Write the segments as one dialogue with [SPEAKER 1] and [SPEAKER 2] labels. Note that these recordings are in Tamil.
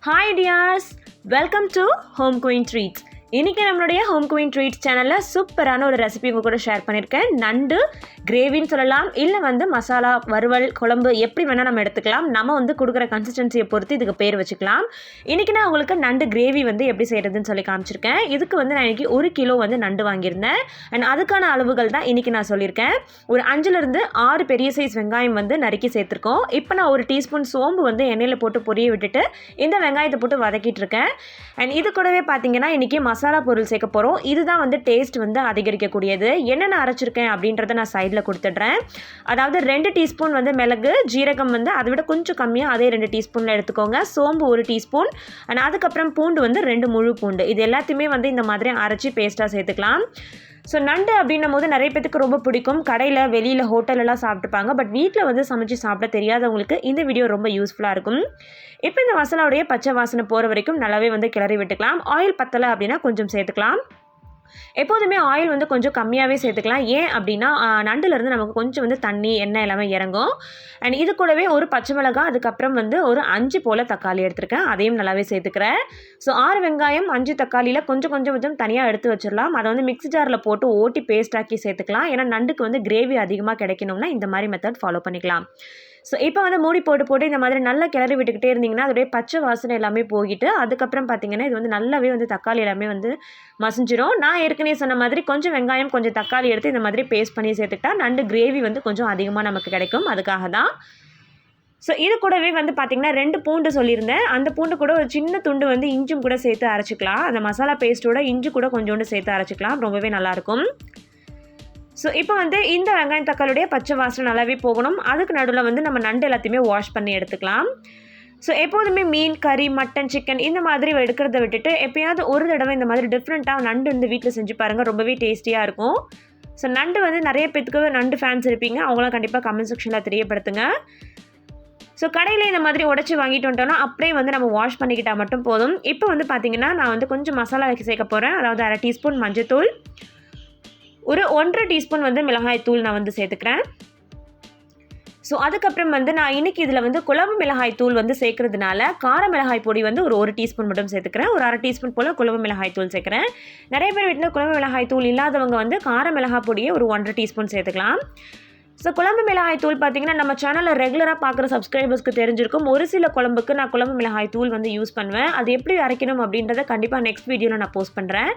[SPEAKER 1] Hi dears, welcome to Home Queen Treats. இன்றைக்கி நம்மளுடைய ஹோம் குயின் ட்ரீட்ஸ் சேனலில் சூப்பரான ஒரு ரெசிபி உங்கள் கூட ஷேர் பண்ணியிருக்கேன். நண்டு கிரேவின்னு சொல்லலாம், இல்லை மசாலா வறுவல் குழம்பு எப்படி வேணால் நம்ம எடுத்துக்கலாம். நம்ம கொடுக்குற கன்சிஸ்டன்சியை பொறுத்து இதுக்கு பேர் வச்சுக்கலாம். இன்றைக்கி நான் உங்களுக்கு நண்டு கிரேவி எப்படி செய்கிறதுன்னு சொல்லி காமிச்சிருக்கேன். இதுக்கு நான் இன்றைக்கி 1 கிலோ நண்டு வாங்கியிருந்தேன். அண்ட் அதுக்கான அளவுகள் தான் இன்றைக்கி நான் சொல்லியிருக்கேன். ஒரு 5லிருந்து 6 பெரிய சைஸ் வெங்காயம் நறுக்கி சேர்த்துருக்கோம். இப்போ நான் 1 டீஸ்பூன் சோம்பு எண்ணெயில் போட்டு பொரிய விட்டுட்டு இந்த வெங்காயத்தை போட்டு வதக்கிட்டு இருக்கேன். அண்ட் இது கூடவே பார்த்தீங்கன்னா இன்றைக்கி மசாலா பொருள் சேர்க்க போகிறோம். இதுதான் டேஸ்ட் அதிகரிக்கக்கூடியது. என்னென்ன அரைச்சிருக்கேன் அப்படின்றத நான் சைடில் கொடுத்துட்றேன். அதாவது 2 டீஸ்பூன் மிளகு, ஜீரகம் அதை விட கொஞ்சம் கம்மியாக அதே 2 டீஸ்பூனில் எடுத்துக்கோங்க. சோம்பு 1 டீஸ்பூன் அண்ட் அதுக்கப்புறம் பூண்டு 2 முழு பூண்டு. இது எல்லாத்தையுமே இந்த மாதிரி அரைச்சி பேஸ்ட்டாக சேர்த்துக்கலாம். ஸோ நண்டு அப்படின்னும் போது நிறைய பேத்துக்கு ரொம்ப பிடிக்கும். கடையில் வெளியில் ஹோட்டலெல்லாம் சாப்பிட்டுப்பாங்க. பட் வீட்டில் சமைச்சு சாப்பிட தெரியாதவங்களுக்கு இந்த வீடியோ ரொம்ப யூஸ்ஃபுல்லாக இருக்கும். இப்போ இந்த மசாலாவுடைய பச்சை வாசனை போகிற வரைக்கும் நல்லாவே கிளறி விட்டுக்கலாம். ஆயில் பத்தலை அப்படின்னா கொஞ்சம் சேர்த்துக்கலாம். எப்போதுமே ஆயில் கொஞ்சம் கம்மியாகவே சேர்த்துக்கலாம். ஏன் அப்படின்னா நண்டுலேருந்து நமக்கு கொஞ்சம் தண்ணி எண்ணெய் எல்லாமே இறங்கும். அண்ட் இது கூடவே ஒரு பச்சை மிளகாய், அதுக்கப்புறம் ஒரு 5 போல் தக்காளி எடுத்துருக்கேன். அதையும் நல்லாவே சேர்த்துக்கிறேன். ஸோ 6 வெங்காயம் 5 தக்காளியில் கொஞ்சம் தனியாக எடுத்து வச்சிடலாம். அதை மிக்ஸி ஜாரில் போட்டு ஓட்டி பேஸ்ட் ஆக்கி சேர்த்துக்கலாம். ஏன்னா நண்டுக்கு கிரேவி அதிகமாக கிடைக்கணும்னா இந்த மாதிரி மெத்தட் ஃபாலோ பண்ணிக்கலாம். ஸோ இப்போ மூடி போட்டு இந்த மாதிரி நல்லா கிளறி விட்டுக்கிட்டே இருந்தீங்கன்னா அதோடைய பச்சை வாசனை எல்லாமே போகிட்டு அதுக்கப்புறம் பார்த்தீங்கன்னா இது நல்லாவே தக்காளி எல்லாமே மசிஞ்சிரும். நான் ஏற்கனவே சொன்ன மாதிரி கொஞ்சம் வெங்காயம் கொஞ்சம் தக்காளி எடுத்து இந்த மாதிரி பேஸ்ட் பண்ணி சேர்த்துக்கிட்டா நண்டு கிரேவி கொஞ்சம் அதிகமாக நமக்கு கிடைக்கும். அதுக்காக தான். ஸோ இது கூடவே பார்த்திங்கன்னா 2 பூண்டு சொல்லியிருந்தேன். அந்த பூண்டு கூட ஒரு சின்ன துண்டு இஞ்சும் கூட சேர்த்து அரைச்சிக்கலாம். அந்த மசாலா பேஸ்ட்டோட இஞ்சி கூட கொஞ்சோண்டு சேர்த்து அரைச்சிக்கலாம். ரொம்பவே நல்லாயிருக்கும். ஸோ இப்போ இந்த வெங்காயம் தக்காளியுடைய பச்சை வாசனை நல்லாவே போகணும். அதுக்கு நடுவில் நம்ம நண்டு எல்லாத்தையுமே வாஷ் பண்ணி எடுத்துக்கலாம். ஸோ எப்போதுமே மீன், கறி, மட்டன், சிக்கன் இந்த மாதிரி எடுக்கிறத விட்டுட்டு எப்போயாவது ஒரு தடவை இந்த மாதிரி டிஃப்ரெண்ட்டாக நண்டு வீட்டில் செஞ்சு பாருங்கள். ரொம்பவே டேஸ்டியாக இருக்கும். ஸோ நண்டு நிறைய பேத்துக்கு நண்டு ஃபேன்ஸ் இருப்பீங்க. அவங்களாம் கண்டிப்பாக கமெண்ட் செக்ஷனில் தெரியப்படுத்துங்க. ஸோ கடையில் இந்த மாதிரி உடச்சி வாங்கிட்டு வந்துட்டோம்னா அப்படியே நம்ம வாஷ் பண்ணிக்கிட்டால் மட்டும் போதும். இப்போ பார்த்தீங்கன்னா நான் கொஞ்சம் மசாலா சேர்க்க போகிறேன். அதாவது 1/2 டீஸ்பூன் மஞ்சத்தூள், ஒரு 1/2 டீஸ்பூன் மிளகாய் தூள் நான் சேர்த்துக்கிறேன். ஸோ அதுக்கப்புறம் நான் இன்றைக்கி இதில் குழம்பு மிளகாய் தூள் சேர்க்கறதுனால கார மிளகாய் பொடி ஒரு 1 டீஸ்பூன் மட்டும் சேர்த்துக்கிறேன். ஒரு 1/2 டீஸ்பூன் போல் குழம்பு மிளகாய் தூள் சேர்க்குறேன். நிறைய பேர் வீட்டில் குழம்பு மிளகாய் தூள் இல்லாதவங்க கார மிளகாய் பொடியை ஒரு 1/2 டீஸ்பூன் சேர்த்துக்கலாம். ஸோ குழம்பு மிளகாய் தூள் பார்த்திங்கன்னா நம்ம சேனலில் ரெகுலராக பார்க்குற சப்ஸ்கிரைபர்ஸ்க்கு தெரிஞ்சிருக்கும். ஒரு சில குழம்புக்கு நான் குழம்பு மிளகாய் தூள் யூஸ் பண்ணுவேன். அது எப்படி அரைக்கணும் அப்படின்றத கண்டிப்பாக நெக்ஸ்ட் வீடியோவில் நான் போஸ்ட் பண்ணுறேன்.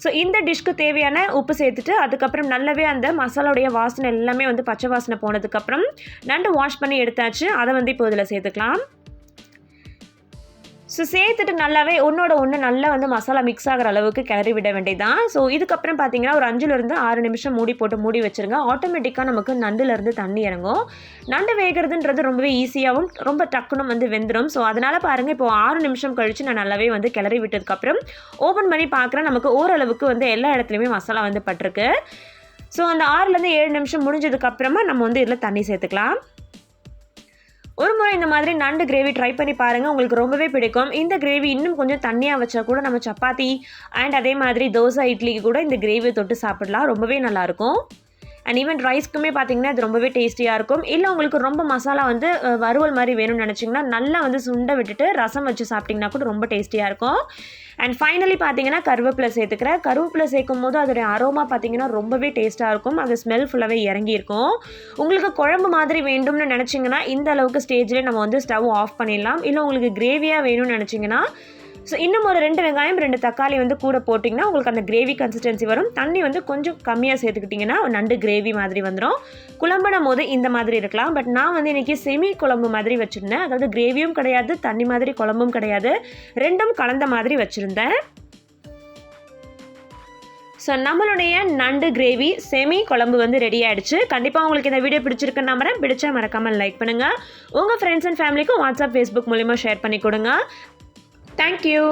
[SPEAKER 1] ஸோ இந்த டிஷ்க்கு தேவையான உப்பு சேர்த்துட்டு அதுக்கப்புறம் நல்லாவே அந்த மசாலாவுடைய வாசனை எல்லாமே பச்சை வாசனை போனதுக்கப்புறம் நண்டு வாஷ் பண்ணி எடுத்தாச்சு. அதை இப்போ இதில் சேர்த்துக்கலாம். ஸோ சேர்த்துட்டு நல்லாவே ஒன்றோட ஒன்று நல்லா மசாலா மிக்ஸ் ஆகிற அளவுக்கு கிளறி விட வேண்டியதான். ஸோ இதுக்கப்புறம் பார்த்தீங்கன்னா ஒரு 5லிருந்து 6 நிமிஷம் மூடி வச்சுருங்க. ஆட்டோமேட்டிக்காக நமக்கு நண்டுலேருந்து தண்ணி இறங்கும். நண்டு வேகிறதுன்றது ரொம்பவே ஈஸியாகவும் ரொம்ப டக்குன்னு வெந்துடும். ஸோ அதனால் பாருங்கள், இப்போ 6 நிமிஷம் கழித்து நான் நல்லாவே கிளறி விட்டதுக்கப்புறம் ஓப்பன் பண்ணி பார்க்குறேன். நமக்கு ஓரளவுக்கு எல்லா இடத்துலையுமே மசாலா பட்டிருக்கு. ஸோ அந்த 6லேருந்து 7 நிமிஷம் முடிஞ்சதுக்கப்புறமா நம்ம இதில் தண்ணி சேர்த்துக்கலாம். ஒரு முறை இந்த மாதிரி நண்டு கிரேவி ட்ரை பண்ணி பாருங்கள். உங்களுக்கு ரொம்பவே பிடிக்கும். இந்த கிரேவி இன்னும் கொஞ்சம் தண்ணியாக வச்சா கூட நம்ம சப்பாத்தி அண்ட் அதே மாதிரி தோசை, இட்லிக்கு கூட இந்த கிரேவியை தொட்டு சாப்பிடலாம். ரொம்பவே நல்லாயிருக்கும். அண்ட் ஈவன் ரைஸ்க்குமே பார்த்தீங்கன்னா இது ரொம்பவே டேஸ்டியாக இருக்கும். இல்லை உங்களுக்கு ரொம்ப மசாலா வறுவல் மாதிரி வேணும்னு நினச்சிங்கன்னா நல்லா சுண்டை விட்டுட்டு ரசம் வச்சு சாப்பிட்டிங்கன்னா கூட ரொம்ப டேஸ்டியாக இருக்கும். அண்ட் ஃபைனலி பார்த்தீங்கன்னா கருவேப்பிலை சேர்த்துக்கிறேன். கருவேப்பிலை சேர்க்கும் போது அதோடைய அரோமா பார்த்தீங்கன்னா ரொம்பவே டேஸ்ட்டாக இருக்கும். அது ஸ்மெல் ஃபுல்லாகவே இறங்கியிருக்கும். உங்களுக்கு குழம்பு மாதிரி வேண்டும்னு நினச்சிங்கன்னா இந்த அளவுக்கு ஸ்டேஜ்லேயே நம்ம ஸ்டவ் ஆஃப் பண்ணிடலாம். இல்லை உங்களுக்கு கிரேவியாக வேணும்னு நினச்சிங்கன்னா ஸோ இன்னும் ஒரு 2 வெங்காயம் 2 தக்காளி கூட போட்டிங்கன்னா உங்களுக்கு அந்த கிரேவி கன்சிஸ்டன்சி வரும். தண்ணி கொஞ்சம் கம்மியாக சேர்த்துக்கிட்டிங்கன்னா நண்டு கிரேவி மாதிரி வந்துடும். குழம்புனும் போது இந்த மாதிரி இருக்கலாம். பட் நான் இன்றைக்கி செமி குழம்பு மாதிரி வச்சுருந்தேன். அதாவது கிரேவியும் கிடையாது, தண்ணி மாதிரி குழம்பும் கிடையாது, ரெண்டும் கலந்த மாதிரி வச்சுருந்தேன். ஸோ நம்மளுடைய நண்டு கிரேவி செமி குழம்பு ரெடி ஆகிடுச்சு. கண்டிப்பாக உங்களுக்கு இந்த வீடியோ பிடிச்சிருக்குன்னு நம்புறேன். பிடிச்சா மறக்காமல் லைக் பண்ணுங்கள். உங்கள் ஃப்ரெண்ட்ஸ் அண்ட் ஃபேமிலிக்கும் வாட்ஸ்அப், ஃபேஸ்புக் மூலிமா ஷேர் பண்ணி கொடுங்க. Thank you.